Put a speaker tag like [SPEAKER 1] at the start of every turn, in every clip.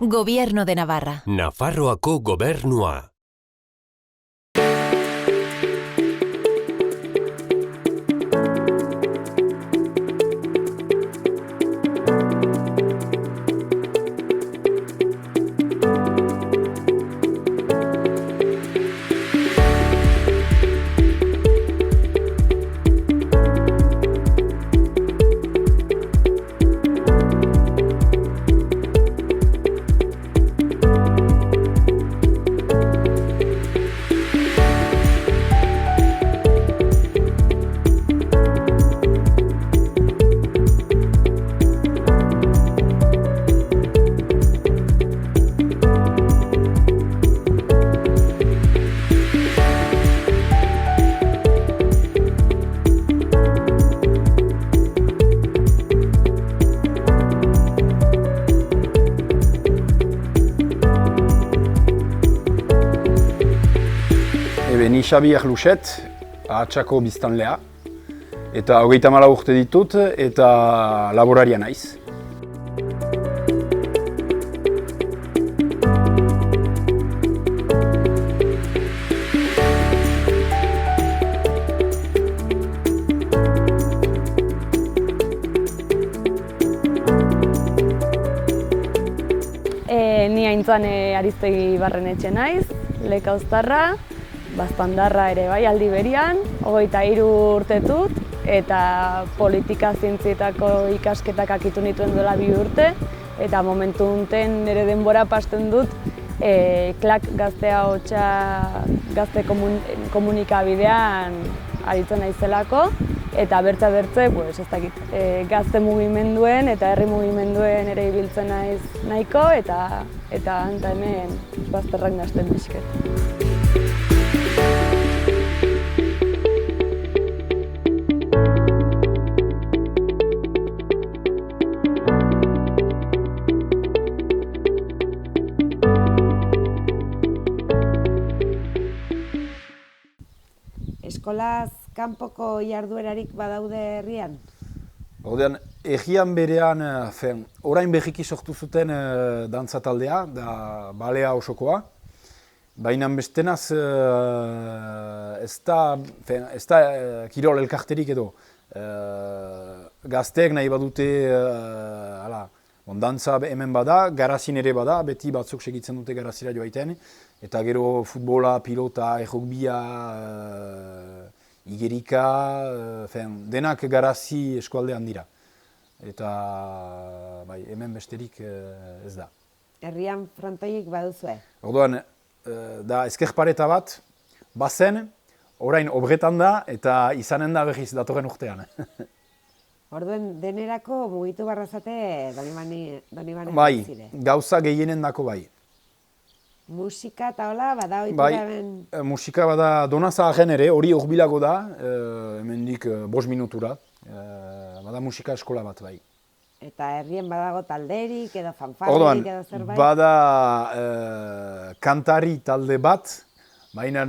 [SPEAKER 1] Gobierno de Navarra.
[SPEAKER 2] Nafarroako gobernua.
[SPEAKER 3] Ni Xabi Erluxet, Ahatsako biztanlea, eta 34 urte ditut eta laboraria naiz.
[SPEAKER 4] Ni Aintzan Ariztegi Barrenetxe naiz, Lekauztarra, Baztandarra ere bai aldi berian, 23 urtetut, eta politika zientzietako ikasketak akitu nituen duela 2 urte, eta momentu unten nire denbora pasten dut KLAK gaztea hotxa gazte komunikabidean aritzen naizelako, eta bertze, gazte mugimenduen eta herri mugimenduen ere ibiltzen naiz nahiko, eta hemen bazterrak nahasten pixket.
[SPEAKER 5] Eskolaz kanpoko jarduerarik badaude herrian?
[SPEAKER 3] Ordean, herrian berean, orain berriki sortu zuten dantza taldea, da balea osokoa. Baina bestenaz ez da kirol elkarterik edo. Gazteek nahi badute dantza hemen bada, garazin ere bada, beti batzuk segitzen dute garazira joaiten. Eta gero futbola, pilota, errugbia, igerika, denak garazi eskualdean dira. Eta hemen besterik ez da.
[SPEAKER 5] Herrian frontoiek baduzue?
[SPEAKER 3] Orduan, da ezkerpareta bat, bazen, orain obretan da eta izanen da berriz datorren urtean.
[SPEAKER 5] Orduan, denerako mugitu barrazate Donibane
[SPEAKER 3] Bai,
[SPEAKER 5] zire?
[SPEAKER 3] gauza gehienen dako bai.
[SPEAKER 5] Musika eta hola, bada oitura hemen?
[SPEAKER 3] Bai, musika bada Donazaren ere, hori hurbilago da, hemendik 5 minutura. Bada musika eskola bat bai.
[SPEAKER 5] Eta herrien badago talderik edo fanfarrik edo zerbait?
[SPEAKER 3] Bada kantari talde bat, baina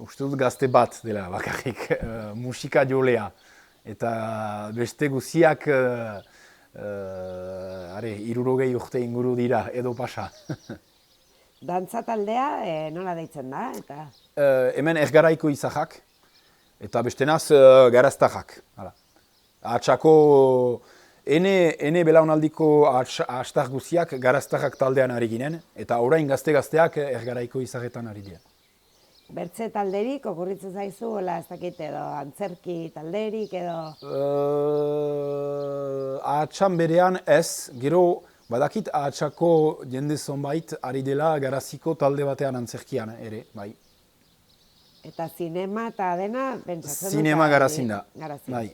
[SPEAKER 3] uste dut gazte bat dela bakarrik, musika jolea. Eta beste guziak 60 urte inguru dira edo pasa.
[SPEAKER 5] Dantza taldea nola deitzen da?
[SPEAKER 3] Hemen ergaraiko izahak eta bestenaz garaztajak. Ahatsako ene belaunaldiko ahastar guziak garaztajak taldean ari ginen, eta orain gazte-gazteak ergaraiko izahetan ari dira.
[SPEAKER 5] Bertze talderik okurritzen zaizu, hola ez dakit edo antzerki talderik edo?
[SPEAKER 3] Ahatsan berean ez, gero badakit ahatsako jende zonbait ari dela garaziko talde batean antzerkian ere, bai.
[SPEAKER 5] Eta zinema eta dena, bentsatzen dut?
[SPEAKER 3] Zinema garazin da, bai.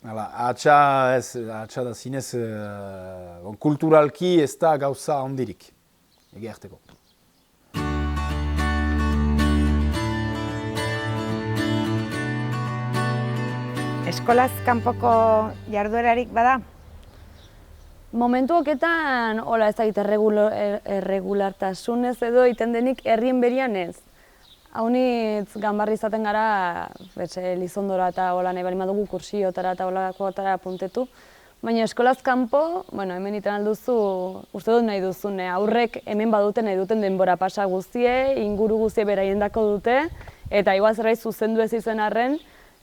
[SPEAKER 3] Ahatsa da zinez, kulturalki ez da gauza handirik, egiarteko.
[SPEAKER 5] Eskolaz kanpoko jarduerarik bada?
[SPEAKER 4] Momentu hoketan, hola ez dakit erregulartasunez edo iten denik herrien berian ez. Haunitz ganbarri izaten gara, Lizondora eta hola nahi bali madugu kursiotara eta holakoatara puntetu, baina eskolaz kanpo, hemen iten alduzu, uste dut nahi duzune, aurrek hemen baduten nahi duten denbora pasa guztie, inguru guztie beraiendako dute, eta igual zerbait zuzendu ez izen arren,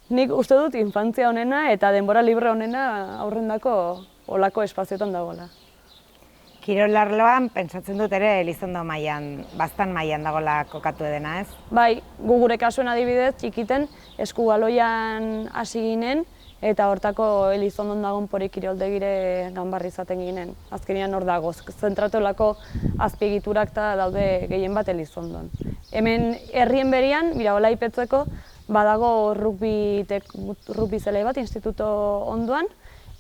[SPEAKER 4] nik uste dut infantzia honena eta denbora libre honena aurrendako olako espazioetan dagoela.
[SPEAKER 5] Kirol arloan, pentsatzen dut ere Elizondo mailan, bastan mailan dagoela kokatu edena, ez?
[SPEAKER 4] Bai, gu gure kasuen adibidez, txikiten eskubaloian hasi ginen, eta hortako Elizondon dagoen Pori kiroldegire ganbarri izaten ginen. Azkenean hor dago, zentratuelako azpiegiturak daude gehien bat Elizondon. Hemen herrien berian, biragola ipetzeko, badago rugby zelai bat instituto onduan,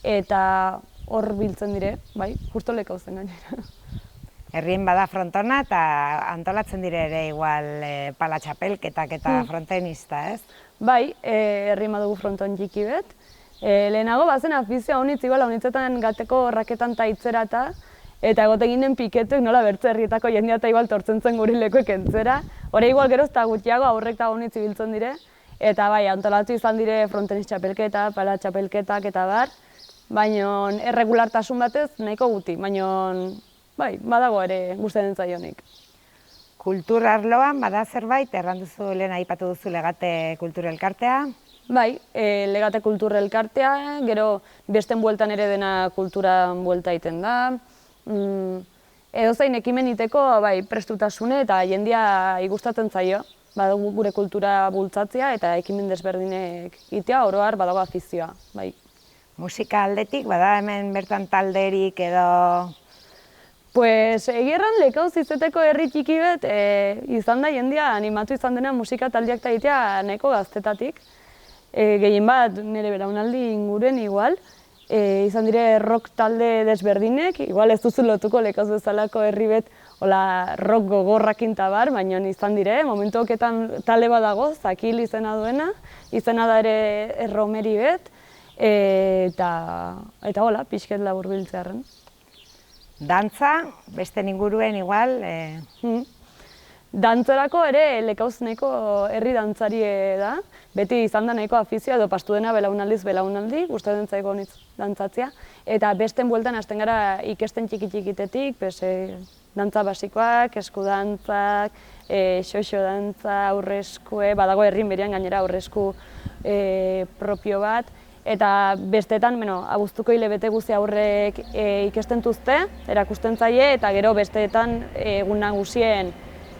[SPEAKER 4] eta hor biltzen dire, bai, justo lekauzen gainera.
[SPEAKER 5] Herrien bada frontona eta antolatzen dire ere igual pala txapelketak eta frontenista, ez?
[SPEAKER 4] Bai, herrien badugu fronton txiki bet. Lehenago bazen afizioa honitz, igual honitzetan gateko raketan ta itzerata, eta egoten ginen piketuek nola bertze herrietako jendea eta igual tortzen zen guri lekuek entzera. Hore igual geroz eta gutxiago aurrek eta honitz ibiltzen dire, eta bai, antolatu izan dire frontenis txapelketa, pala txapelketak eta bar, baina erregulartasun batez nahiko guti, baina bai, badago ere gustatzen zaionik.
[SPEAKER 5] Kultur arloan bada zerbait, erranduzu lehen aipatu duzu Legate Kultur Elkartea?
[SPEAKER 4] Bai, Legate Kultur Elkartea, gero besten bueltan ere dena kulturan buelta egiten da. Edozein ekimen iteko bai, prestutasune eta jendia igustatzen zaio. Badago gure kultura bultzatzea eta ekimen desberdinek itea, oro har badago afizioa. Bai.
[SPEAKER 5] Musika aldetik, bada hemen bertan talderik edo...
[SPEAKER 4] Pues egirran lekauz izeteko herri txiki bet, izan da jendia animatu izan dena musika taldeak eta egitea nahiko gaztetatik. Gehien bat nire belaunaldi inguren igual, izan dire rock talde desberdinek, igual ez duzu lotuko lekauz bezalako herri bet, hola rock gogorrakin tabar, baina izan dire, momentu hoketan talde badago, Zakil izena duena, izena da ere erromeri bet, eta hola, pixket labur biltzearen.
[SPEAKER 5] Dantza, beste inguruen igual...
[SPEAKER 4] Dantzerako ere lekauz nahiko herri dantzari da, beti izan da nahiko afizioa edo pastu dena belaunaldiz belaunaldi, gustatzen zaiko honitz dantzatzea, eta besten bueltan hasten gara ikesten txiki-txikitetik, dantza basikoak, eskudantzak, xoxo dantza, aurreskue, badago herrin berian gainera aurresku propio bat, eta bestetan, abuztuko hilabete guzi aurrek ikesten duzte, erakusten zaie, eta gero bestetan egun nagusien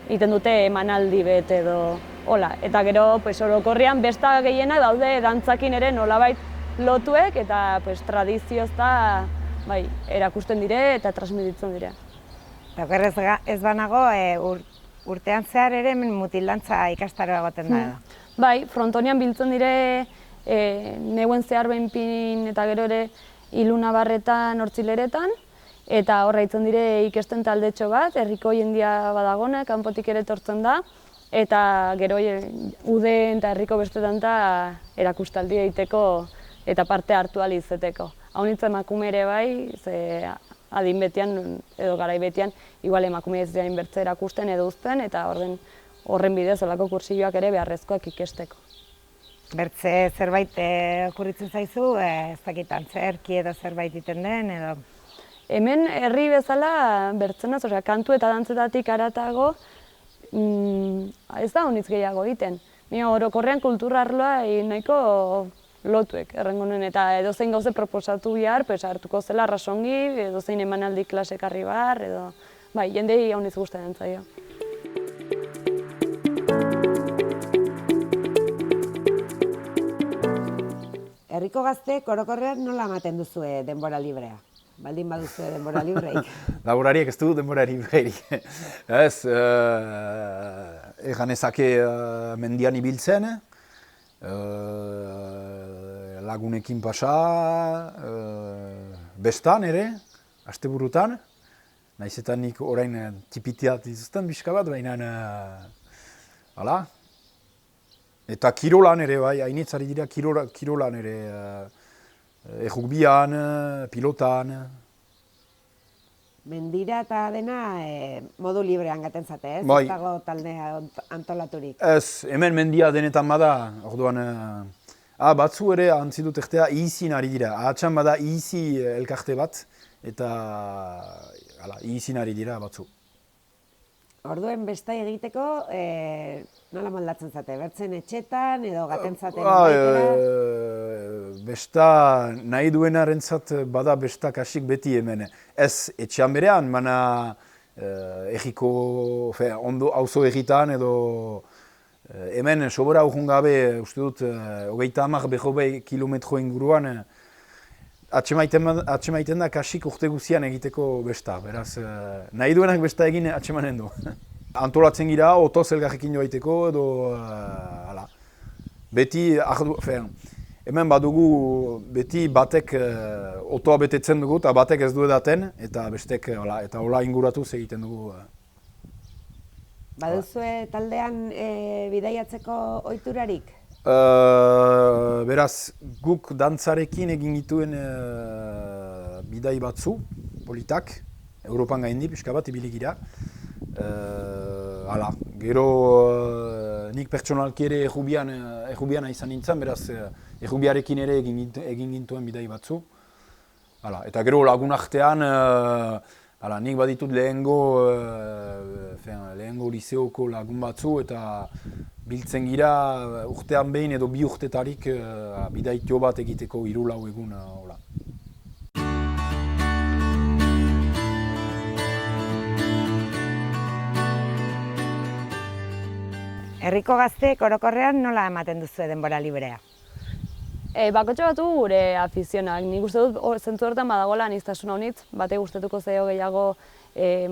[SPEAKER 4] egiten dute emanaldi bet edo hola. Eta gero orokorrean besta gehiena daude dantzakin ere nolabait lotuek eta tradizioz da erakusten dire eta transmititzen dire.
[SPEAKER 5] Eta ez banago, urtean zehar ere mutildantza ikastaroa egoten da.
[SPEAKER 4] Bai, frontonian biltzen dire neuen zehar behinpin eta gero ere Ilunabarretan, Hortzileretan, eta horra itzen dire ikesten taldetxo bat, herriko jendia badagona, kanpotik ere etortzen da, eta gero uden eta herriko bestetan da erakustaldi egiteko eta parte hartu ahal izeteko. Hau nintzen emakume ere bai, ze adin betian edo garai betian, igual emakume ez dira inbertze erakusten edo uzten, eta horren bidez olako kursioak ere beharrezkoak ikesteko.
[SPEAKER 5] Bertze zerbait okurritzen zaizu, ez dakit antzerki edo zerbait iten den edo...
[SPEAKER 4] Hemen herri bezala bertzenaz, kantu eta dantzetatik haratago ez da honitz gehiago egiten. Orokorrean kultura arloa nahiko lotuek errengonen eta edozein gauze proposatu bihar, hartuko zela arrasongi, edozein emanaldi klasek harri bar, edo jendei honitz gustatzen zaio.
[SPEAKER 5] Herriko gazteek orokorrean nola ematen duzue denbora librea? Baldin baduzu denbora libreik.
[SPEAKER 3] Laborariek ez du denbora libreik. Ez, egan ezake mendian ibiltzen, lagunekin pasa, bestan ere, asteburutan. Naizetan nik orain tipitiat izuzten bizka bat, baina hala. Eta kirolan ere, bai, hainitzari dira kirolan ere. Errugbian, pilotan.
[SPEAKER 5] Mendira eta dena modu librean gaten zate, ez?
[SPEAKER 3] Bai.
[SPEAKER 5] Ez dago taldea antolaturik.
[SPEAKER 3] Ez, hemen mendia denetan bada, orduan Batzu ere antzi dut ertea ihizin ari dira. Ahatsan bada ihizi elkarte bat, eta ihizin ari dira batzu.
[SPEAKER 5] Orduen besta egiteko, nola moldatzen zate? Bertzen etxetan edo gaten zate?
[SPEAKER 3] Besta nahi duenarentzat bada besta kasik beti hemen. Ez etxean berean, mana egiko, ondo auzo egitan edo hemen sobera urgun gabe, uste dut, 30-40 kilometro inguruan, atsemaiten da kasik urte guzian egiteko besta, beraz, nahi duenak besta egin atsemanen du. Antolatzen gira, otoz elgarrekin joaiteko edo, beti, hemen badugu beti batek otoa betetzen dugu eta batek ez du edaten, eta bestek, eta hola inguratuz egiten dugu.
[SPEAKER 5] Baduzue taldean bidaiatzeko ohiturarik?
[SPEAKER 3] Beraz, guk dantzarekin egin dituen bidai batzu, politak, Europan gaindi, pixka bat, ibili gira. Gero nik pertsonalki ere errubiana izan nintzen, beraz, errubiarekin ere egin gintuen bidai batzu. Eta gero lagun artean, nik baditut lehengo liseoko lagun batzu, eta biltzen gira urtean behin edo 2 urtetarik bidaitio bat egiteko 3-4 egun.
[SPEAKER 5] Herriko gazteek orokorrean nola ematen duzu denbora librea?
[SPEAKER 4] Bakotxe batu gure afizionak. Nik uste dut zentzu horretan badagoela aniztasun honitz, bate gustatuko zaio gehiago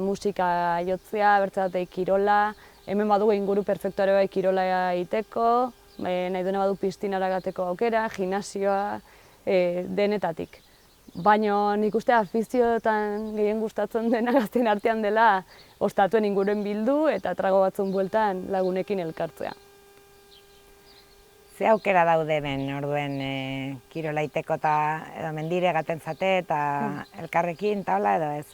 [SPEAKER 4] musika jotzea, bertze kirola, hemen badugu inguru perfektuare bai kirola egiteko, nahi duena badu pistinara gateko aukera, gimnasioa, denetatik. Baina nik uste afizioetan gehien gustatzen dena gaztien artean dela ostatuen inguruen bildu eta trago batzun bueltan lagunekin elkartzea.
[SPEAKER 5] Ze aukera daude hemen, orduen kirolaiteko eta edo mendire gaten zate eta elkarrekin eta hola edo ez?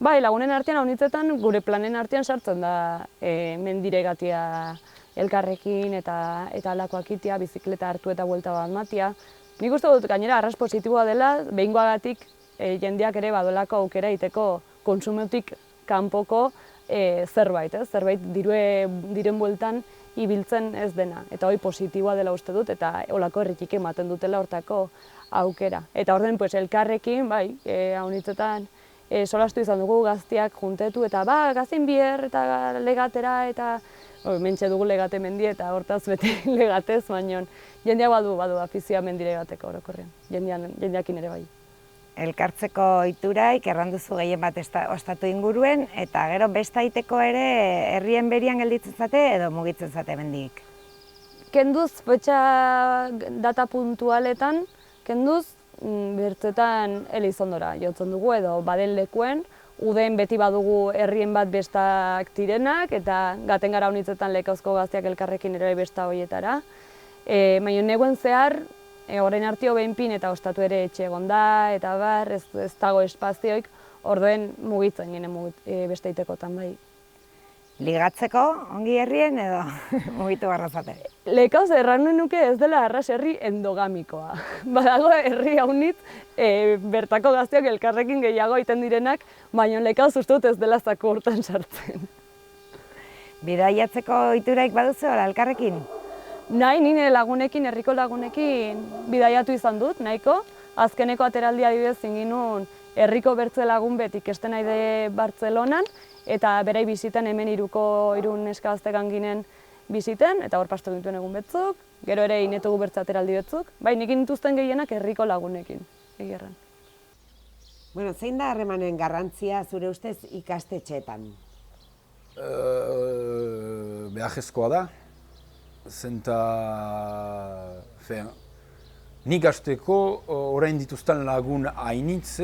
[SPEAKER 4] Bai, lagunen artean haunitzetan gure planen artean sartzen da mendire gatia elkarrekin eta alakoak itea, bizikleta hartu eta buelta bat matia. Nik uste dut gainera arras positiboa dela, behingoagatik jendeak ere badolako aukera iteko konsumotik kanpoko zerbait, zerbait diren bueltan ibiltzen ez dena. Eta hori positiboa dela uste dut, eta olako herritik ematen dutela hortako aukera. Eta orden elkarrekin, bai, haunitzetan solastu izan dugu gaztiak juntetu, eta gazin biher eta legatera, eta mentxe dugu legate mendi, eta hortaz beti legatez, baina jendeak badu afizioa mendire gateko orokorrean, jendeakin ere bai.
[SPEAKER 5] Elkartzeko ohituraik erranduzu gehien bat ostatu inguruen, eta gero besta egiteko ere herrien berian gelditzen zate edo mugitzen zate mendik?
[SPEAKER 4] Kenduz, fetxa data puntualetan, kenduz, bertzetan Elizondora jotzen dugu edo baden lekuen, uden beti badugu herrien bat bestak direnak, eta gaten gara honitzetan lekauzko gazteak elkarrekin ere besta horietara. Baina neguen zehar, orain artio behinpin eta ostatu ere etxe egon da, eta bar, ez dago espazioik, orduen mugitzen ginen beste itekotan bai.
[SPEAKER 5] Ligatzeko ongi herrien edo mugitu barrazate?
[SPEAKER 4] Lekauz erran nuke ez dela arras herri endogamikoa. Badago herri haunitz, bertako gazteak elkarrekin gehiago egiten direnak, baina lekauz uste dut ez dela zako hortan sartzen.
[SPEAKER 5] Bidaiatzeko ohituraik baduzu elkarrekin?
[SPEAKER 4] Nahi, nire lagunekin, herriko lagunekin bidaiatu izan dut, nahiko. Azkeneko ateraldia adibidez zinginun herriko bertze lagun bet ikesten nahi de Bartzelonan, eta berai bizitan hemen irun eskabaztekan ginen biziten, eta hor pastu gintuen egun betzuk, gero ere inetugu bertze ateraldi betzuk, bai nik intuzten gehienak herriko lagunekin, egirran.
[SPEAKER 5] Bueno, zein da harremanen garrantzia zure ustez ikastetxeetan?
[SPEAKER 3] Beharrezkoa da. Zenta, nik hasteko orain dituzten lagun hainitz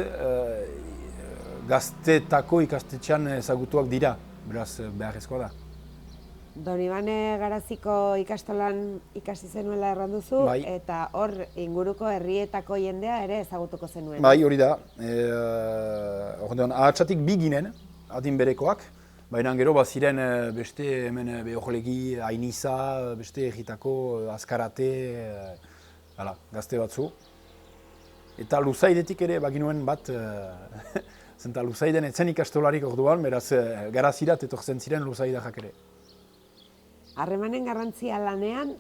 [SPEAKER 3] gaztetako ikastetxean ezagutuak dira, beraz beharrezkoa da.
[SPEAKER 5] Donibane Garaziko ikastolan ikasi zenuela erranduzu,
[SPEAKER 3] Bai.
[SPEAKER 5] eta hor inguruko herrietako jendea ere ezagutuko zenuen.
[SPEAKER 3] Bai, hori da. Ahatsatik bi ginen, adin berekoak, baina gero baziren beste hemen Beojolegi, Ainiza, beste egitako Azkarate, gazte batzu. Eta Luzaidetik ere baginuen bat, zenta Luzaiden etzen ikastolarik orduan, beraz garazirat etortzen ziren Luzaidajak ere.
[SPEAKER 5] Harremanen garrantzia lanean,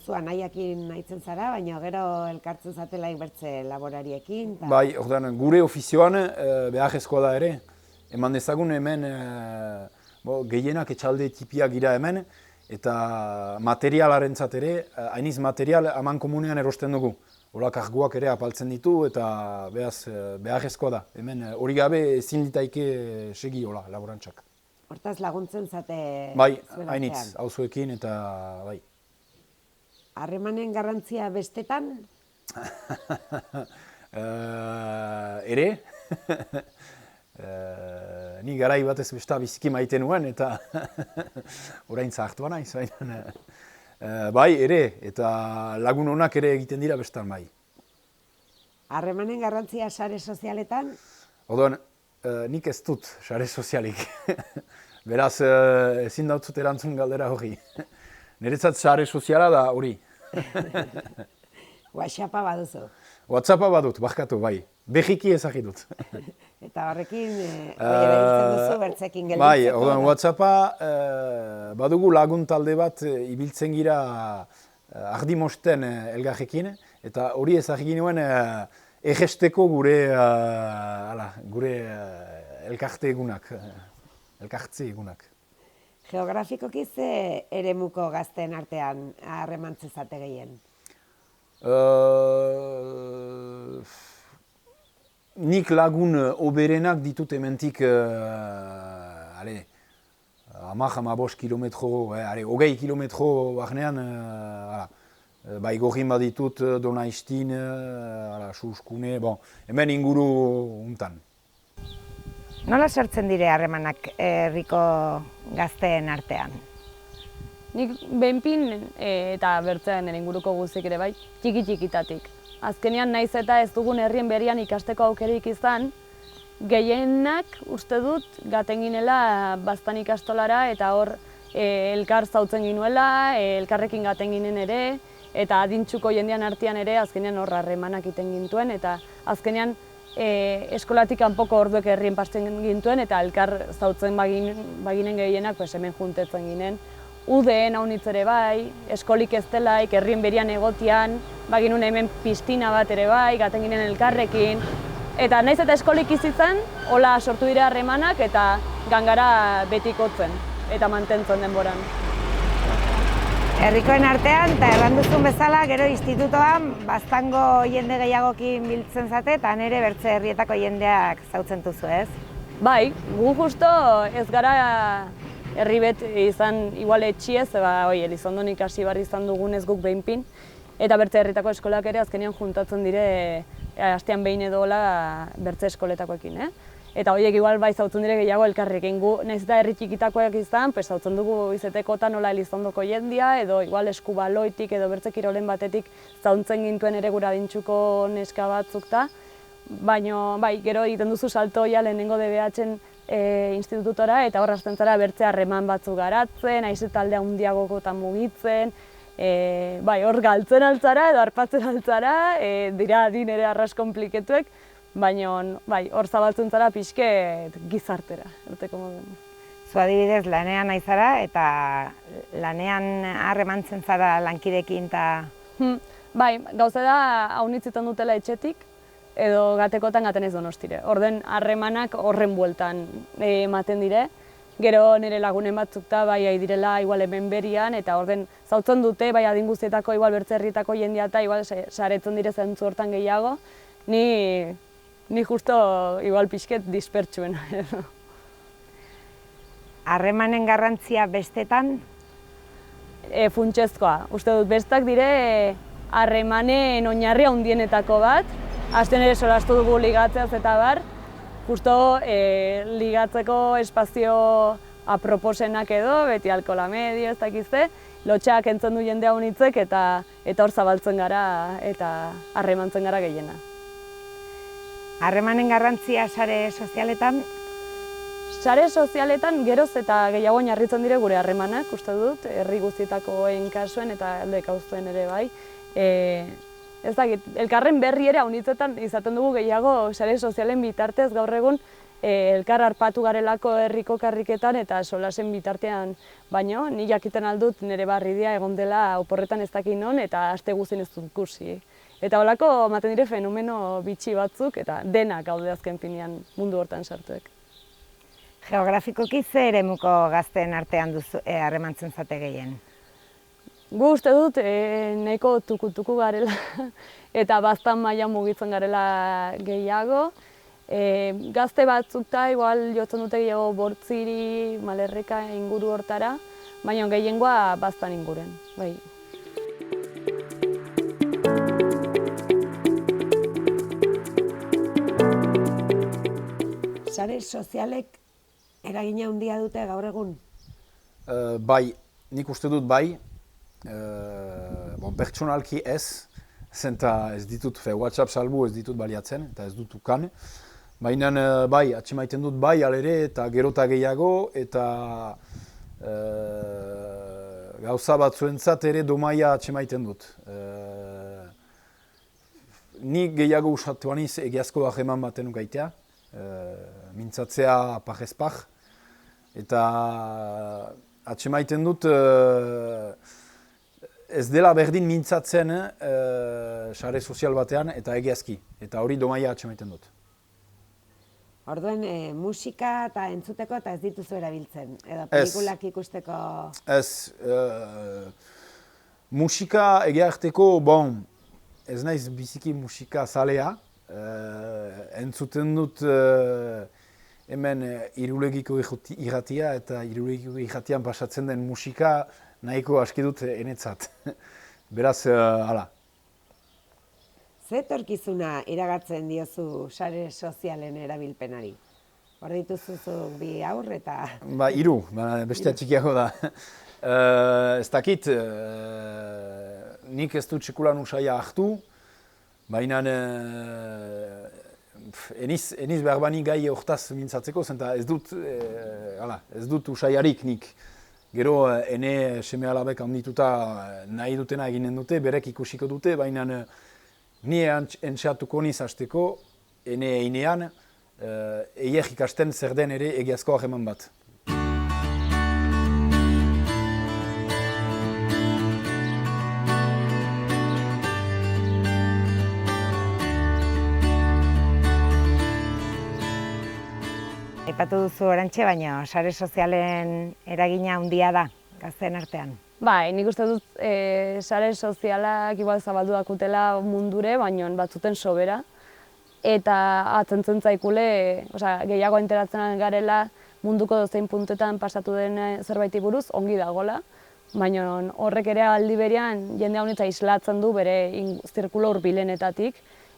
[SPEAKER 5] zu anaiakin nahitzen zara, baina gero elkartzen zatelaik bertze laborariekin.
[SPEAKER 3] Bai, orduan gure ofizioan beharrezkoa da ere. Eman dezagun hemen gehienak etxalde tipiak gira hemen, eta materialarentzat ere, hainiz material haman komunean erosten dugu. Hola karguak ere apaltzen ditu eta beharrezkoa da. Hemen hori gabe ezin ditaike segi hola laborantzak.
[SPEAKER 5] Hortaz laguntzen zate
[SPEAKER 3] bai, hainitz, auzoekin eta bai.
[SPEAKER 5] Harremanen garrantzia bestetan?
[SPEAKER 3] Ere, ni garai batez besta biziki maite nuen eta orain zahartua naiz. Bai, ere, eta lagun honak ere egiten dira bestan bai.
[SPEAKER 5] Harremanen garrantzia sare sozialetan?
[SPEAKER 3] Orduan, nik ez dut sare sozialik. Beraz, ezin dautzut erantzun galdera hori. Niretzat sare soziala da hori.
[SPEAKER 5] WhatsAppa baduzu?
[SPEAKER 3] WhatsAppa badut, barkatu bai. Behiki ezagit dut.
[SPEAKER 5] Eta horrekin erabiltzen duzu bertzekin gelditzeko?
[SPEAKER 3] Bai, orduan WhatsAppa badugu lagun talde bat ibiltzen gira ardimosten elgarrekin, eta hori ezagik nuen egesteko gure elkarte egunak, elkartze egunak.
[SPEAKER 5] Geografikoki ze eremuko gazteen artean harremantzezate gehien?
[SPEAKER 3] Nik lagun oberenak ditut hementik 10-15 kilometro, 20 kilometro barnean, bai gorrin baditut Donaistin, Suskune, hemen inguru untan.
[SPEAKER 5] Nola sortzen dire harremanak herriko gazteen artean?
[SPEAKER 4] Nik benpin eta bertzean inguruko guztiek ere bai, txiki-txikitatik. Azkenean naiz eta ez dugun herrien berrian ikasteko aukerik izan, gehienak uste dut gaten ginela baztan ikastolara eta hor elkar zautzen ginuela, elkarrekin gaten ginen ere, eta adintxuko jendean artean ere azkenean hor harremanak iten gintuen, eta azkenean eskolatik kanpoko orduek herrien pasten gintuen, eta elkar zautzen baginen gehienak hemen juntetzen ginen. Udeen haunitz ere bai, eskolik ez delaik, herrien berian egotian, baginun hemen piztina bat ere bai, gaten ginen elkarrekin. Eta naiz eta eskolik izitzen, hola sortu dira harremanak eta gangara betikotzen eta mantentzen denboran.
[SPEAKER 5] Herrikoen artean, eta erranduzun bezala, gero institutoan baztango jende gehiagokin biltzen zate, eta nire bertze herrietako jendeak zautzen duzu, ez?
[SPEAKER 4] Bai, gu justo ez gara herri bet izan igual etxiez, Elizondon ikasi barri izan dugunez guk behinpin, eta bertze herritako eskolak ere azkenean juntatzen dire astean behin edola bertze eskoletakoekin. Eta horiek igual bai zautzen dire gehiago elkarrekin. Gu nahiz eta herri txikitakoak izan, zautzen dugu izetekotan nola Elizondoko jendia, edo igual eskubaloitik edo bertze kirolen batetik zautzen gintuen ere gura dintxuko neska batzuk da. Baina bai, gero egiten duzu saltoia lehenengo DBH-en institututora, eta hor hasten zara bertze harreman batzuk garatzen, haize talde handiagokotan mugitzen, bai, hor galtzen altzara edo harpatzen altzara, dira adin ere arras konpliketuek, baina bai, hor zabaltzen zara pixket gizartera, erteko moduen.
[SPEAKER 5] Zu adibidez lanean nahi zara eta lanean harremantzen zara lankidekin eta...
[SPEAKER 4] Bai, gauza da haunitzetan dutela etxetik, edo gatekotan gaten ez Donostire. Orden harremanak horren bueltan ematen dire. Gero nire lagunen batzuk da bai direla igual hemen berian, eta orden zautzen dute bai adin guztietako igual bertze herrietako jendea eta igual saretzen dire zentzu hortan gehiago. Ni justo igual pixket dispertsuen.
[SPEAKER 5] Harremanen garrantzia bestetan?
[SPEAKER 4] Funtsezkoa. Uste dut bestak dire harremanen oinarri handienetako bat. Hasten ere solastu dugu ligatzeaz eta bar, justo ligatzeko espazio aproposenak edo, beti alkola medio, ez dakizte, lotxeak entzen du jendea unitzek eta hor zabaltzen gara eta harremantzen gara gehiena.
[SPEAKER 5] Harremanen garrantzia sare sozialetan?
[SPEAKER 4] Sare sozialetan geroz eta gehiago oinarritzen dire gure harremanak, uste dut, herri guztietakoen kasuen eta alde kauzuen ere bai. ez dakit, elkarren berri ere haunitzetan izaten dugu gehiago sare sozialen bitartez gaur egun elkar harpatu garelako herriko karriketan eta solasen bitartean baino, ni jakiten aldut nire barridia egon dela oporretan ez dakin non eta aste guztien ez dut ikusi. Eta holako ematen dire fenomeno bitxi batzuk eta denak gaude azken finean mundu hortan sartuek.
[SPEAKER 5] Geografikoki ze eremuko gazteen artean duzu harremantzen zate gehien?
[SPEAKER 4] Gu uste dut nahiko tuku garela eta baztan maila mugitzen garela gehiago. Gazte batzuk da, igual jotzen dute gehiago Bortziri, Malerreka inguru hortara, baina gehiengoa baztan inguren. Bai.
[SPEAKER 6] Sare sozialek eragina handia dute gaur egun?
[SPEAKER 3] Bai, nik uste dut bai, pertsonalki ez, zenta ez ditut, WhatsApp salbu ez ditut baliatzen, eta ez dut ukan. Baina bai, atxemaiten dut bai alere eta gerota gehiago, eta gauza batzuentzat ere domaia atxemaiten dut. Ni gehiago usatu aniz egiazko harreman baten ukaitea, mintzatzea pajez-paj, eta atxemaiten dut ez dela berdin mintzatzen sare sozial batean eta egiazki, eta hori domaia atxemaiten dut.
[SPEAKER 6] Orduen musika eta entzuteko eta ez dituzu erabiltzen, edo pelikulak ikusteko?
[SPEAKER 3] Ez, musika egia harteko, ez naiz biziki musika zalea, entzuten dut hemen Irulegiko irratia eta Irulegiko irratian pasatzen den musika nahiko aski dut enetzat. Beraz, hala.
[SPEAKER 6] Ze etorkizuna iragartzen diozu sare sozialen erabilpenari? Hor dituzu bi haur eta...
[SPEAKER 3] Hiru, bestea txikiago da. Ez dakit, nik ez dut sekulan usaia hartu, baina eniz behar bani gai hortaz mintzatzeko, zenta ez dut usaiarik nik. Gero, ene seme alabek handituta nahi dutena eginen dute, berek ikusiko dute, baina ni entxeatuko niz hasteko, ene einean, eiek ikasten zer den ere egiazko harreman bat.
[SPEAKER 5] Aipatu duzu orantxe, baina sare sozialen eragina handia da gazteen artean.
[SPEAKER 4] Bai, nik uste dut sare sozialak igual zabaldu dakutela mundure, baina batzuten sobera. Eta atzentzen zaikule, gehiago enteratzen garela munduko dozein puntetan pasatu den zerbaiti buruz ongi dagola. Baina horrek ere aldi berean jende honetza islatzen du bere zirkulo hurbilenetatik.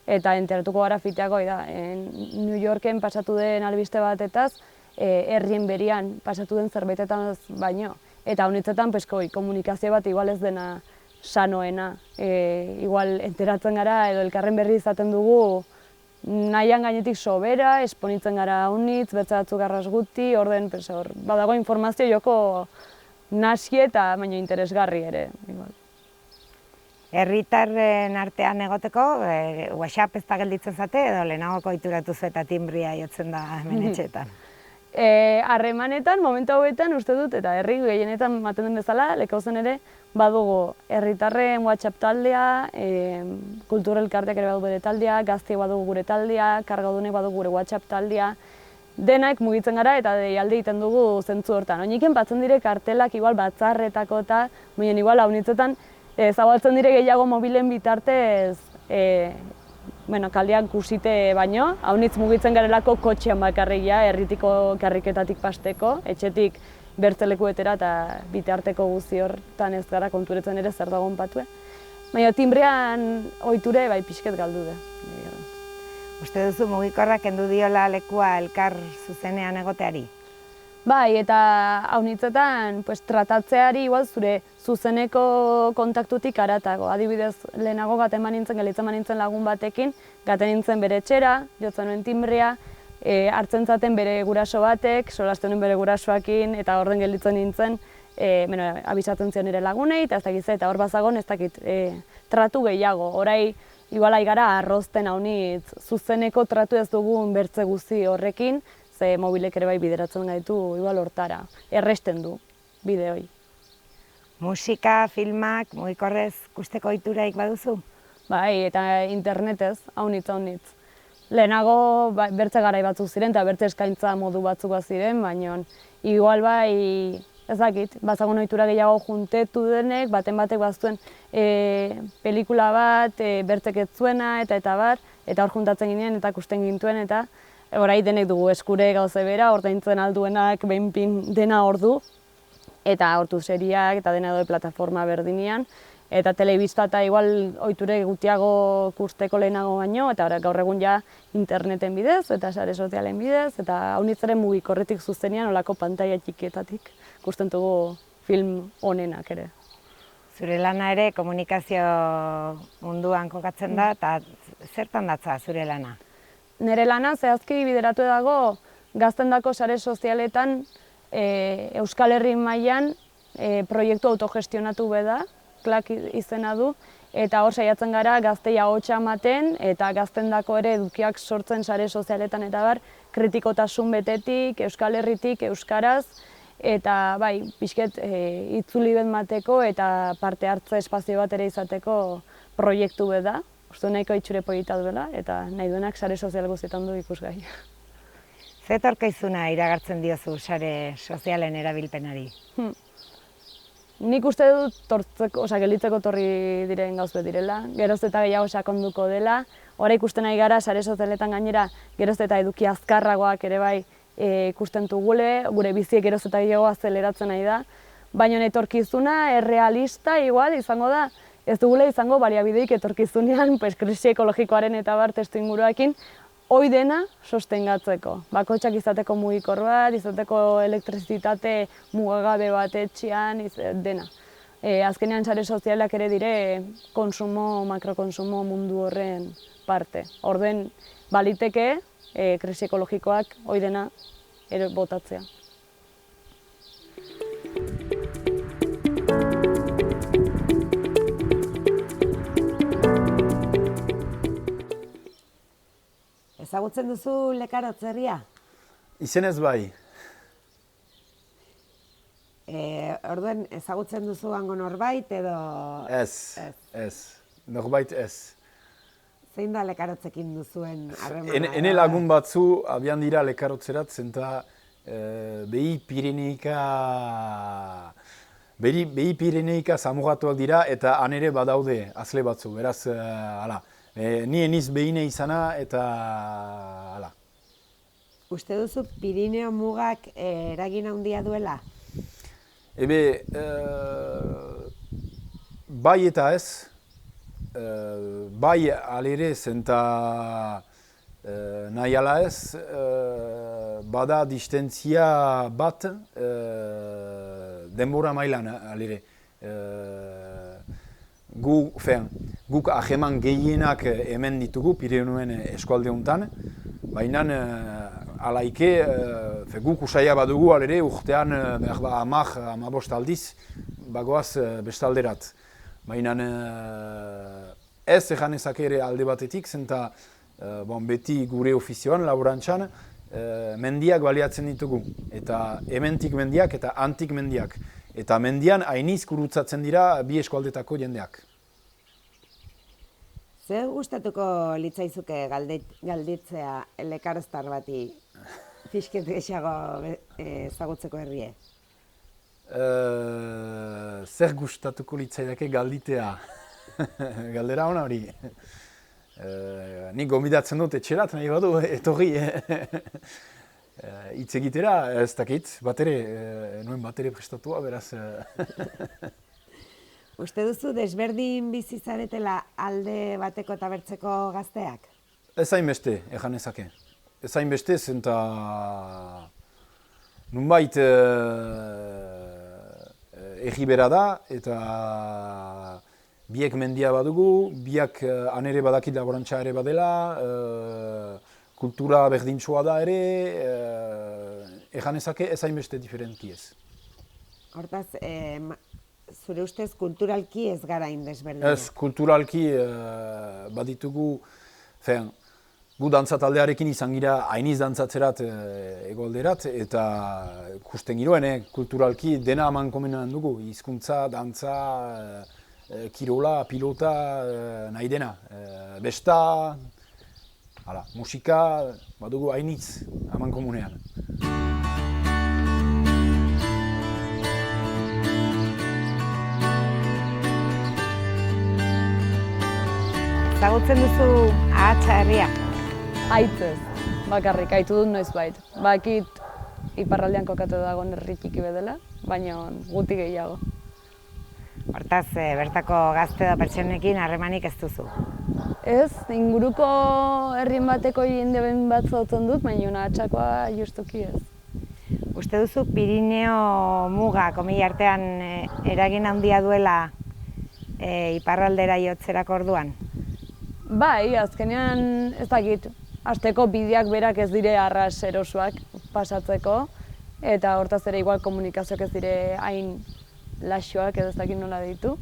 [SPEAKER 4] Eta enteratuko gara fiteako, New Yorken pasatu den albiste batetaz, herrien berian pasatu den zerbaitetaz baino. Eta honetzetan komunikazio bat igual ez dena sanoena. Igual enteratzen gara edo elkarren berri izaten dugu nahian gainetik sobera, esponitzen gara honitz, betze batzuk arrasguti, orden badago informazio joko nasi eta baino interesgarri ere.
[SPEAKER 5] Herritarren artean egoteko, WhatsApp ez da gelditzen zate edo lehenagoko ohituratu zu eta timbria jotzen da hemen etxeetan?
[SPEAKER 4] Harremanetan, momentu hauetan uste dut, eta herri gehienetan ematen den bezala, lekauzen ere, badugu herritarren WhatsApp taldea, kulturelkarteak ere badu bere taldea, gazteak badugu gure taldea, kargadunek badugu gure WhatsApp taldea, denak mugitzen gara eta deialde egiten dugu zentzu hortan. Oiniken batzen dire kartelak igual batzarretako eta, baina igual haunitzetan, zabaltzen dire gehiago mobilen bitartez kaldean kusite baino, haunitz mugitzen garelako kotxean bakarria, herritiko karriketatik pasteko, etxetik bertzelekuetera eta bitarteko guzti hortan ez gara konturetzen ere zer dagoen patue. Baina timbrean ohiture pixket galdu da.
[SPEAKER 5] Uste duzu mugikorrak kendu diola lekua elkar zuzenean egoteari?
[SPEAKER 4] Bai, eta haunitzetan tratatzeari igual zure zuzeneko kontaktutik aratago. Adibidez, lehenago gaten gelitzen nintzen lagun batekin, gaten nintzen bere etxera, jotzen nuen timbrea, hartzen zaten bere guraso batek, solasten nuen bere gurasoakin, eta orden gelitzen nintzen, abisatzen zion nire lagunei, eta ez dakit eta hor bazagon ez dakit tratu gehiago. Orai igual aigara arrozten haunitz, zuzeneko tratu ez dugun bertze guzti horrekin, ze mobilek ere bai bideratzen gaitu igual hortara, erresten du bideoi.
[SPEAKER 5] Musika, filmak, mugikorrez ikusteko ohituraik baduzu?
[SPEAKER 4] Bai, eta internetez, haunitz. Lehenago bertze garai batzuk ziren, eta bertze eskaintza modu batzuk ziren, baina igual bai, ez dakit, bazagun ohitura gehiago juntetu denek, baten batek bazuen pelikula bat, bertzek ez zuena, eta bar, eta hor juntatzen ginen, eta ikusten gintuen, eta orai denek dugu eskure gauze bera, ordaintzen alduenak behinpin dena ordu, eta hortu seriak eta dena doi plataforma berdinean, eta telebista eta igual ohiture gutiago ikusteko lehenago baino, eta gaur egun ja interneten bidez eta sare sozialen bidez, eta haunitzaren mugikorretik zuzenean olako pantaila txikietatik ikusten dugu film onenak ere.
[SPEAKER 5] Zure lana ere komunikazio munduan kokatzen da, eta zertan datza zure lana?
[SPEAKER 4] Nere lana zehazki bideratu dago gaztendako sare sozialetan Euskal Herri mailan proiektu autogestionatu beda, klak izena du, eta hor saiatzen gara gaztei ahotsa ematen eta gaztendako ere edukiak sortzen sare sozialetan eta bar, kritikotasun betetik, Euskal Herritik, euskaraz, eta bai, pixket itzuli bet mateko eta parte hartze espazio bat ere izateko proiektu beda. Uste nahiko itxure polita duela, eta nahi duenak sare sozial guztietan du ikusgai.
[SPEAKER 5] Ze etorkizuna iragartzen diozu sare sozialen erabilpenari?
[SPEAKER 4] Nik uste dut gelditzeko torri diren gauz bet direla, geroz eta gehiago sakonduko dela. Hora ikusten nahi gara sare sozialetan gainera geroz eta eduki azkarragoak ere bai ikusten dugule, gure biziek geroz eta gehiago azeleratzen nahi da. Baina etorkizuna errealista igual izango da, ez dugule izango baliabideik etorkizunean krisi ekologikoaren eta bar testuinguruekin hoi dena sostengatzeko. Bakoitzak izateko mugikor bat, izateko elektrizitate mugagabe bat etxean, dena. Azkenean sare sozialak ere dire makrokonsumo mundu horren parte. Orden baliteke krisi ekologikoak hoi dena botatzea.
[SPEAKER 6] Ezagutzen duzu Lekarotz herria?
[SPEAKER 3] Izenez bai.
[SPEAKER 6] Orduen ezagutzen duzu hango norbait edo...
[SPEAKER 3] Ez. Norbait ez.
[SPEAKER 6] Zein da Lekarotzekin duzuen harremana?
[SPEAKER 3] Ene lagun batzu abian dira Lekarotzerat, zenta behi Pireneika zamugatuak dira eta han ere badaude azle batzu, beraz, hala. Ni eniz behine izana eta hala.
[SPEAKER 6] Uste duzu Pirineo mugak eragin handia duela?
[SPEAKER 3] Bai eta ez. Bai alere zenta nahi ala ez, bada distentzia bat denbora mailan alere. Guk aheman gehienak hemen ditugu Pirinioen eskualde honetan, baina alaike guk usaia badugu alere urtean 10-15 aldiz bagoaz bestalderat. Baina ez eganezak ere alde batetik, zenta beti gure ofizioan, laborantzan, mendiak baliatzen ditugu. Eta hementik mendiak eta antik mendiak. Eta mendian hainiz gurutzatzen dira bi eskualdetako jendeak.
[SPEAKER 6] Zer gustatuko litzaizuke galditzea lekaroztar bati pixket gehiago ezagutzeko herrie?
[SPEAKER 3] Zer gustatuko litzaidake galditea? Galdera hona hori. Nik gomidatzen dut etxerat nahi badu, etorri. Hitz egitera, ez dakit, nuen batere prestatua, beraz.
[SPEAKER 6] Uste duzu desberdin bizi zaretela alde bateko eta bertzeko gazteak?
[SPEAKER 3] Ez hainbeste, egan ezake. Ez hainbeste, zenta nunbait egibera da, eta biek mendia badugu, biak anere badakit laborantza ere badela, kultura berdintxoa da ere, egan ezake ez hainbeste diferenti ez.
[SPEAKER 6] Hortaz, zure ustez kulturalki ez gara indesberdinak.
[SPEAKER 3] Ez, kulturalki baditugu, gu dantza taldearekin izan gira hainiz dantzatzerat egoalderat, eta ikusten giroen, kulturalki dena eman komenan dugu, hizkuntza, dantza, kirola, pilota, nahi dena. Besta, musika, badugu hainiz eman komunean.
[SPEAKER 5] Ezagutzen duzu ahatsa herria?
[SPEAKER 4] Aitzez, bakarrik, aitu dut noizbait. Bakit iparraldean kokatu dagoen herri txiki bedela, baina guti gehiago.
[SPEAKER 5] Hortaz, bertako gazte edo pertsonekin harremanik ez duzu.
[SPEAKER 4] Ez, inguruko herrien bateko jende bat zautzen dut, baina ahatsakoa justuki ez.
[SPEAKER 5] Uste duzu Pirineo muga, komila artean, eragin handia duela iparraldera jotzerako orduan?
[SPEAKER 4] Bai, azkenean ez dakit, hasteko bideak berak ez dire arras erosoak pasatzeko, eta hortaz ere igual komunikazioak ez dire hain laxoak edo ez dakit nola ditu.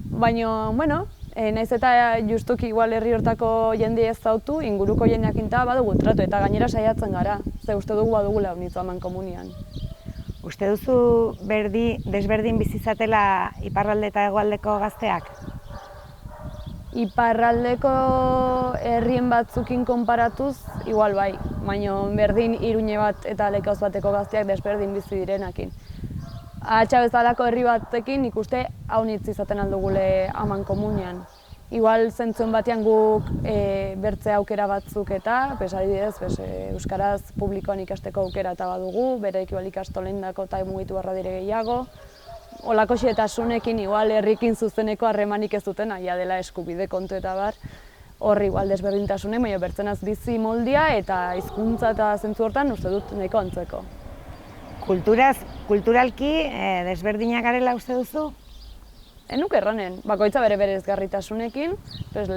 [SPEAKER 4] Baina, bueno, naiz eta justuki igual herri hortako jende ez zautu, inguruko jendeakinta badugu tratu eta gainera saiatzen gara, ze uste dugu badugula unitzu eman komunian.
[SPEAKER 5] Uste duzu desberdin bizizatela iparralde eta hegoaldeko gazteak?
[SPEAKER 4] Iparraldeko herrien batzukin konparatuz, igual bai, baina berdin Iruñe bat eta Lekauz bateko gazteak desberdin bizi direnakin. Ahatsa bezalako herri batekin ikuste haunitz izaten aldugule aman komunian. Igual zentzuen batean guk bertze aukera batzuk eta, adibidez, euskaraz publikoan ikasteko aukera eta badugu, bereik igual ikastolendako eta mugitu barra dire gehiago. Olako xietasunekin igual herrikin zuzeneko harremanik ez duten, aia dela eskubide kontu eta bar, horri igual desberdintasunek, baina bertzenaz bizi moldia eta hizkuntza eta zentzu hortan uste dut nahiko antzeko.
[SPEAKER 5] Kulturalki desberdinak garela uste duzu?
[SPEAKER 4] Enuk erranen, bakoitza bere berezgarritasunekin, ez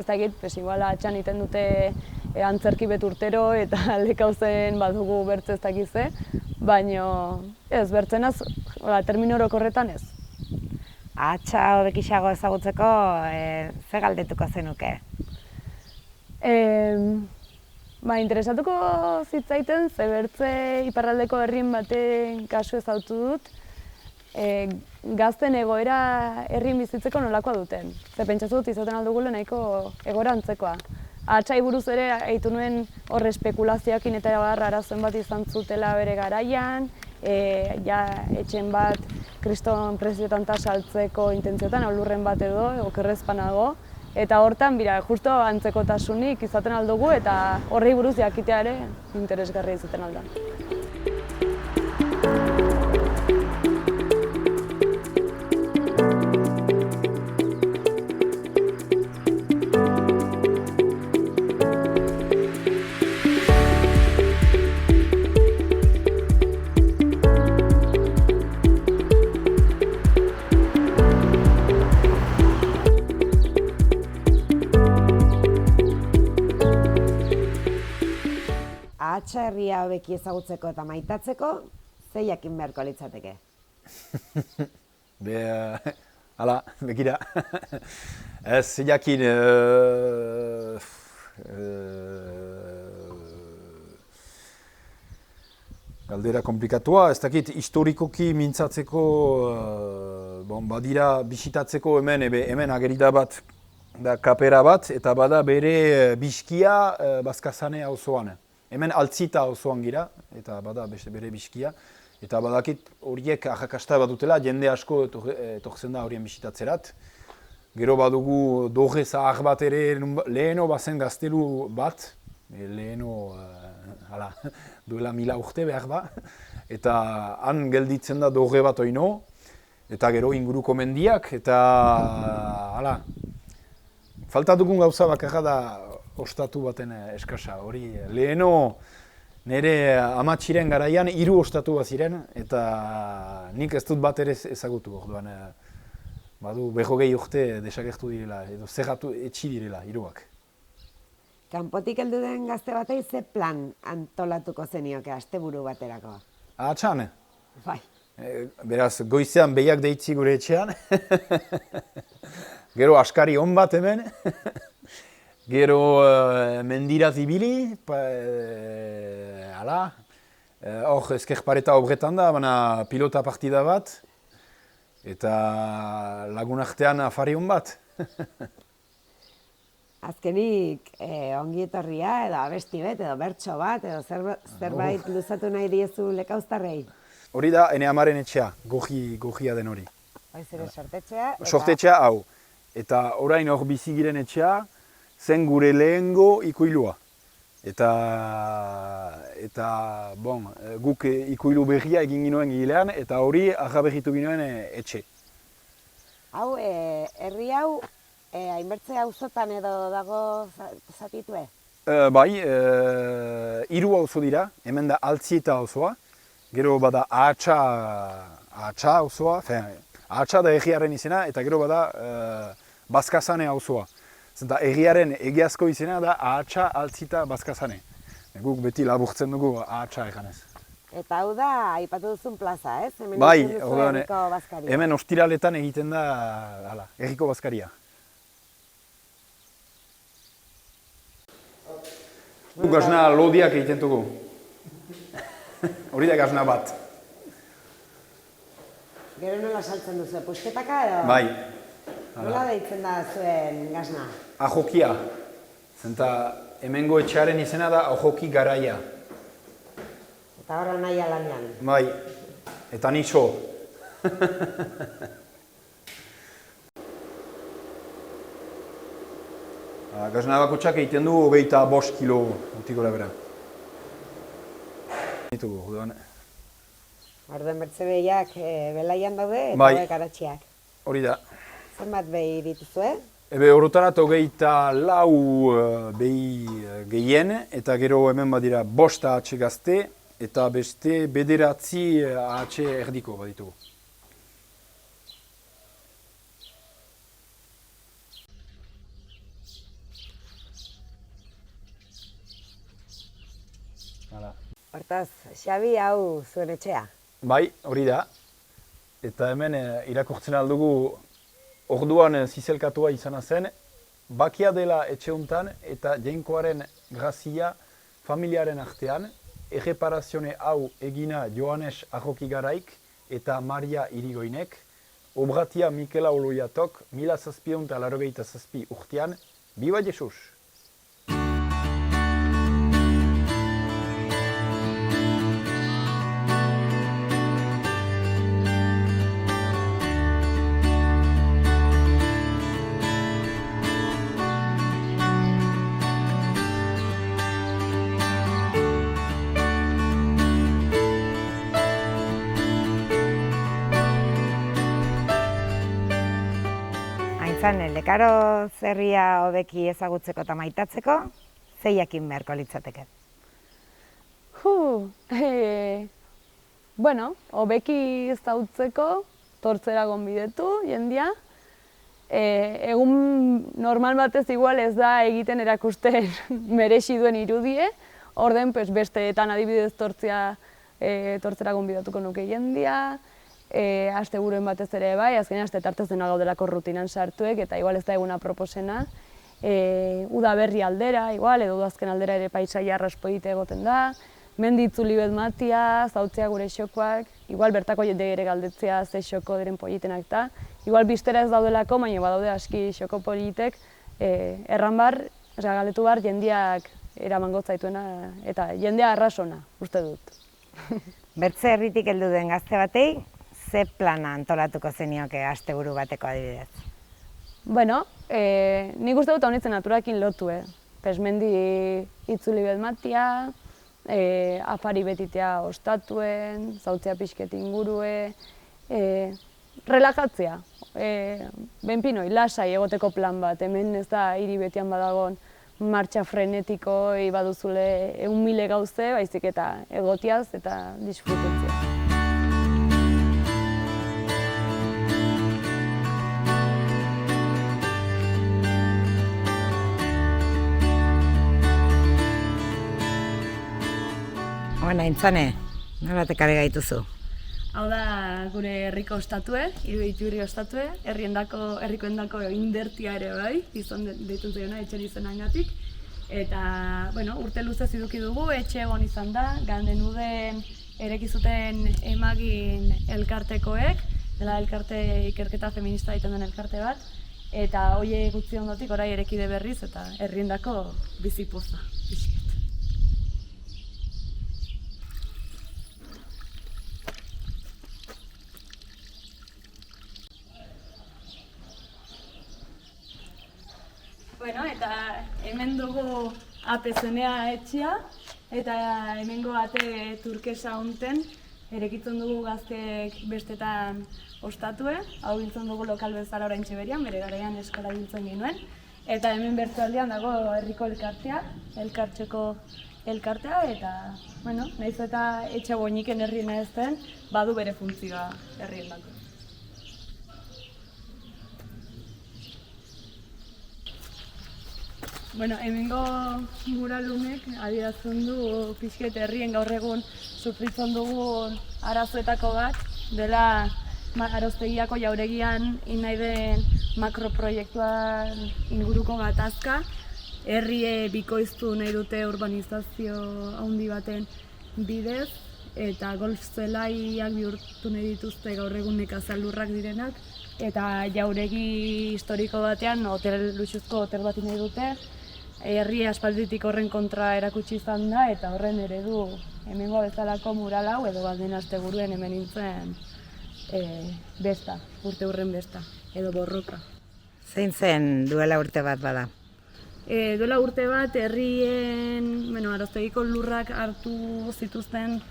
[SPEAKER 4] dakit, igual atxan iten dute antzerki beturtero eta Lekauzen badugu bertze ez dakize, baina ez, bertzenaz, termino orokorretan ez.
[SPEAKER 5] Ahatsa hobekisago ezagutzeko, ze galdetuko zenuke?
[SPEAKER 4] Interesatuko zitzaiten, ze bertze iparraldeko herrien baten kasu ezautu dut, gazten egoera herrien bizitzeko nolakoa duten. Ze pentsatu dut izaten aldugule nahiko egoera antzekoa. Ahatsai buruz ere aitu nuen horre espekulazioakin eta arazoen bat izan zutela bere garaian, etxen bat kriston prezioetan saltzeko intentzioetan, olurren bat edo, okerrezpanago. Eta hortan, justo antzekotasunik izaten aldugu eta horri buruz jakitea ere interesgarria izaten alda.
[SPEAKER 6] Ahatsa herria hobeki ezagutzeko eta maitatzeko, ze jakin beharko litzateke?
[SPEAKER 3] Begira. Ez jakin... Galdera komplikatua, ez dakit historikoki mintzatzeko, badira bisitatzeko hemen agerida bat, da kapera bat, eta bada bere biskia Bazkazane auzoan. Hemen Altzita auzoan gira, eta bada bere biskia. Eta badakit horiek arrakasta bat dutela, jende asko etortzen da horien bisitatzerat. Gero badugu doge zahar bat ere leheno bazen gaztelu bat, leheno duela 1000 urte behar ba. Eta han gelditzen da doge bat oino, eta gero inguruko mendiak, eta falta dugun gauza bakarra da ostatu baten eskasa. Hori leheno nire amatxiren garaian 3 ostatu bat ziren, eta nik ez dut bat ere ezagutu orduan. Badu 20 urte desagertu direla, edo zerratu etxi direla, 3ak.
[SPEAKER 6] Kanpotik heldu den gazte batei ze plan antolatuko zenioke asteburu baterako?
[SPEAKER 3] Ahatsan?
[SPEAKER 6] Bai.
[SPEAKER 3] Beraz, goizean behiak deitzi gure etxean. Gero askari on bat hemen. Gero mendiraz ibili. Hala. Hor ezkerpareta obretan da, baina pilota partida bat. Eta lagun artean afari on bat.
[SPEAKER 6] Azkenik, ongi etorria, edo abesti bet, edo bertso bat, edo zerbait luzatu nahi diezu lekauztarrei.
[SPEAKER 3] Hori da, ene amaren etxea, gojia den hori.
[SPEAKER 6] Haiz ere sortetxea.
[SPEAKER 3] Sortetxea hau. Eta orain hor bizi giren etxea, zen gure lehengo ikuilua. Eta bon, guk ikuilu berria egin ginoen gilean, eta hori agaberritu ginoen etxe.
[SPEAKER 6] Hau, herri hau, hainbertze auzotan edo dago zatitue?
[SPEAKER 3] Bai, 3 auzo dira, hemen da Altzieta auzoa, gero bada Ahatsa auzoa, Ahatsa da egiaren izena, eta gero bada Bazkazane auzoa. Zenta egiaren egiazko izena da Ahatsa Altzieta Bazkazane. Guk beti laburtzen dugu Ahatsa eganez.
[SPEAKER 6] Eta hau da, aipatu duzun plaza, ez? Hemen
[SPEAKER 3] Bai,
[SPEAKER 6] egiten duzu herriko bazkaria.
[SPEAKER 3] hemen ostiraletan egiten da herriko bazkaria. Gu gazna lodiak egiten dugu. Hori da gazna bat.
[SPEAKER 6] Gero nola saltzen duzu, pusketaka edo?
[SPEAKER 3] Bai.
[SPEAKER 6] Nola deitzen da zuen gazna?
[SPEAKER 3] Ahokia. Zenta hemengo etxearen izena da Ahoki Garaia.
[SPEAKER 6] Eta horra nahi alanean.
[SPEAKER 3] Bai. Eta nixo. Gazna bakotxak egiten du 25 kilo utiko labera.
[SPEAKER 6] Orduan bertze behiak belaian daude eta
[SPEAKER 3] Bai.
[SPEAKER 6] hauek aratxiak.
[SPEAKER 3] Hori da.
[SPEAKER 6] Zenbat behi dituzue?
[SPEAKER 3] Ebe horretarat 24 behi gehien, eta gero hemen badira 5 ahatxe gazte, eta beste 9 ahatxe erdiko baditugu.
[SPEAKER 6] Hortaz, Xabi hau zuen etxea.
[SPEAKER 3] Bai, hori da. Eta hemen irakurtzen aldugu orduan zizelkatua izana zen, bakia dela etxe hontan eta jainkoaren grazia familiaren artean, erreparazione hau egina Joanes Ahoki Garaik eta Maria Irigoinek, obratia Mikela Oloiatok 1787 urtean, Biba Jesus!
[SPEAKER 5] Lekaro zerria hobeki ezagutzeko eta maitatzeko, zeiakin beharko litzateke?
[SPEAKER 4] Bueno, hobeki ezagutzeko, tortzera gonbidetu jendia. Egun normal batez igual ez da egiten erakusten merexi duen irudie, orden besteetan adibidez tortzera gonbidatuko nuke jendia, asteburuen batez ere bai, azkenean aste tartez dena gaudelako rutinan sartuek, eta igual ez da eguna proposena. Udaberri aldera, igual, edo udazken aldera ere paisaia arraspo egite egoten da, mendi itzuli bet matia, zautzea gure xokoak, igual bertako jende ere galdetzea ze xoko diren politenak eta, igual biztera ez daudelako, baina badaude aski xoko politek, erran bar, galdetu bar, jendiak eramango zaituena, eta jendea arrasona, uste dut.
[SPEAKER 5] Bertze herritik heldu den gazte batei, ze plana antolatuko zenioke asteburu bateko adibidez?
[SPEAKER 4] Bueno, nik uste dut honitzen naturakin lotu, mendi itzuli bet matia, afari betitea ostatuen, zautzea pixket ingurue, relajatzea, benpinoi, lasai egoteko plan bat, hemen ez da hiri betian badagon martxa frenetiko baduzule 1.000 gauze, baizik eta egotiaz eta disfrutentzia.
[SPEAKER 5] Bueno, Aintzane, nola tekare gaituzu?
[SPEAKER 4] Hau da gure herriko ostatue, Iruiturri ostatue, herrikoendako indertia ere bai, izan deitzen zaiona etxen izenagatik. Eta, bueno, urte luzez eduki dugu, etxe egon izan da, ganden uden ereki zuten emagin elkartekoek, dela elkarte ikerketa feminista egiten den elkarte bat, eta hoe gutxi ondotik orai erekide berriz eta herriendako bizipoza. Bueno, eta hemen dugu apezenea etxea, eta hemengo ate turkesa honten erekitzen dugu gazteek bestetan ostatue, hau biltzen dugu lokal bezala oraintxe berian, bere garaian eskola biltzen genuen, eta hemen bertzaldean dago herriko elkartea, elkartxeko elkartea, eta, bueno, nahiz eta etxe boiniken herriena ez den, badu bere funtzioa herrien dako. Bueno, hemengo muralumek adierazten du pixket herrien gaur egun sufritzen dugun arazoetako bat, dela Aroztegiako jauregian nahi den makroproiektuan inguruko gatazka, herrie bikoiztu nahi dute urbanizazio handi baten bidez, eta golf zelaiak bihurtu nahi dituzte gaur egun nekazalurrak direnak, eta jauregi historiko batean luxuzko hotel bat nahi dute, herri aspalditik horren kontra erakutsi izan da, eta horren eredu hemengo bezalako mural hau edo balden asteburuen hemen nintzen besta, urte hurren besta, edo borroka.
[SPEAKER 5] Zein zen duela urte bat bada?
[SPEAKER 4] Duela urte bat herrien, Aroztegiko lurrak hartu zituzten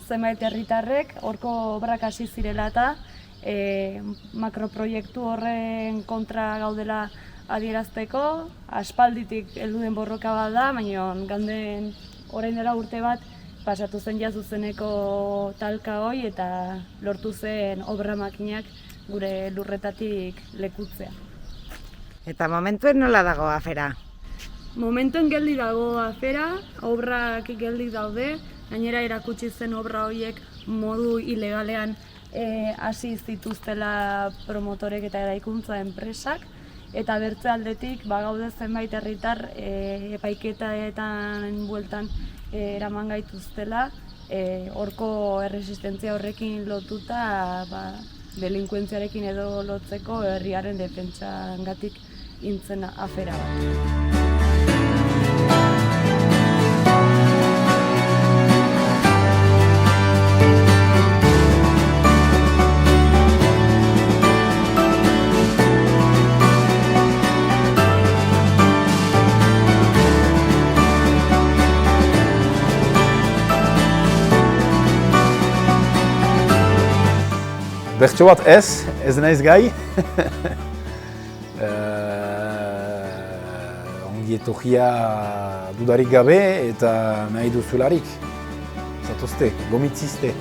[SPEAKER 4] zenbait herritarrek, horko obrak hasi zirela eta makroproiektu horren kontra gaudela adierazteko, aspalditik heldu den borroka bat da, baina ganden orain dela urte bat pasatu zen zuzeneko talka hoi eta lortu zen obra makinak gure lurretatik lekutzea.
[SPEAKER 5] Eta momentuen nola dago afera?
[SPEAKER 4] Momentuen geldi dago afera, obrak geldi daude, gainera erakutsi zen obra horiek modu ilegalean hasi zituztela promotorek eta eraikuntza enpresak, eta bertze aldetik gaude zenbait herritar epaiketaetan bueltan eraman gaituztela, horko erresistentzia horrekin lotuta delinkuentziarekin edo lotzeko herriaren defentsangatik intzen afera bat.
[SPEAKER 3] Bertso bat ez naiz gai. Ongi etorria dudarik gabe eta nahi duzularik. Zatozte, gomitzizte.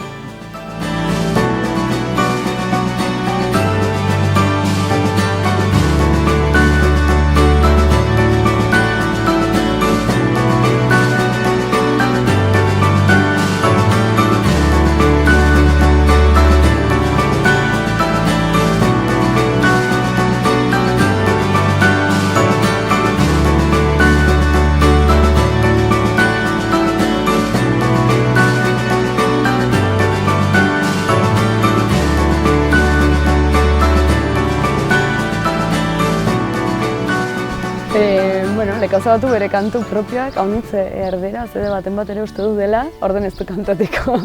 [SPEAKER 4] Lekauza batu bere kantu propioak, hau nintze erdera, zede baten bat ere uste du dela, orden ez du kantateko.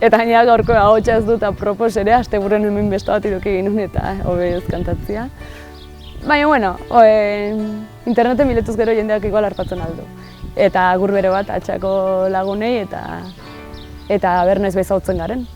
[SPEAKER 4] Eta gainera gaurko ahotsa ez dut apropos ere, asteburuan hemen besta bat iruki ginuen eta hobe ez kantatzea. Baina, interneten biletuz gero jendeak igual harpatzen aldu. Eta agur bere bat atxako lagunei eta ber noiz behizautzen garen.